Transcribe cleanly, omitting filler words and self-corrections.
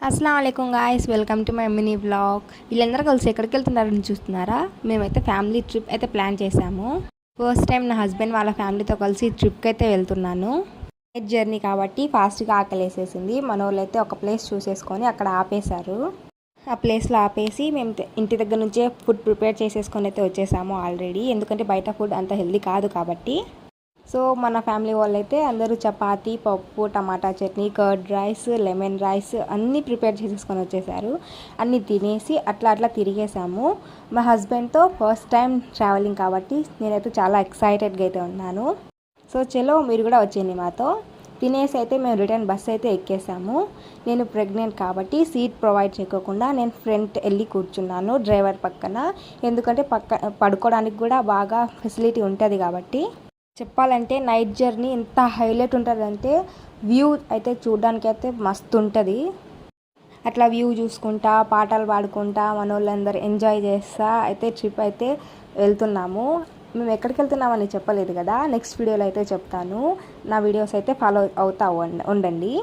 అస్సలం అయికుం guys, welcome to my mini vlog. వీళ్ళందరూ కలిసి ఎక్కడికి వెళ్తున్నారని చూస్తున్నారా? మేమైతే ఫ్యామిలీ ట్రిప్ అయితే ప్లాన్ చేశాము. ఫస్ట్ టైం నా హస్బెండ్ వాళ్ళ ఫ్యామిలీతో కలిసి ట్రిప్కి అయితే వెళ్తున్నాను. నైట్ జర్నీ కాబట్టి ఫాస్ట్గా ఆకలేసేసింది. మన వాళ్ళు అయితే ఒక ప్లేస్ చూసేసుకొని అక్కడ ఆపేశారు. ఆ ప్లేస్లో ఆపేసి మేము ఇంటి దగ్గర నుంచే ఫుడ్ ప్రిపేర్ చేసేసుకొని అయితే వచ్చేసాము ఆల్రెడీ. ఎందుకంటే బయట ఫుడ్ అంత హెల్దీ కాదు కాబట్టి. సో మన ఫ్యామిలీ వాళ్ళు అయితే అందరూ చపాతీ, పప్పు, tomato chutney, curd rice, lemon rice అన్నీ ప్రిపేర్ చేసేసుకొని వచ్చేసారు. అన్నీ తినేసి అట్లా తిరిగేసాము. మా హస్బెండ్తో ఫస్ట్ టైం ట్రావెలింగ్ కాబట్టి నేనైతే చాలా ఎక్సైటెడ్గా అయితే ఉన్నాను. సో చలో మీరు కూడా వచ్చేయండి మాతో. తినేసి అయితే మేము రిటర్న్ బస్ అయితే ఎక్కేసాము. నేను ప్రెగ్నెంట్ కాబట్టి సీట్ ప్రొవైడ్ చేయకుండా నేను ఫ్రంట్ వెళ్ళి కూర్చున్నాను డ్రైవర్ పక్కన. ఎందుకంటే పడుకోవడానికి కూడా బాగా ఫెసిలిటీ ఉంటుంది కాబట్టి. చెప్పాలంటే నైట్ జర్నీ ఎంత హైలైట్ ఉంటుందంటే వ్యూ అయితే చూడడానికి అయితే మస్తు ఉంటుంది. అట్లా వ్యూ చూసుకుంటా, పాటలు పాడుకుంటా, మన వాళ్ళందరూ ఎంజాయ్ చేస్తా అయితే ట్రిప్ అయితే వెళ్తున్నాము. మేము ఎక్కడికి వెళ్తున్నామని చెప్పలేదు కదా, నెక్స్ట్ వీడియోలో అయితే చెప్తాను. నా వీడియోస్ అయితే ఫాలో అవుతా ఉండండి.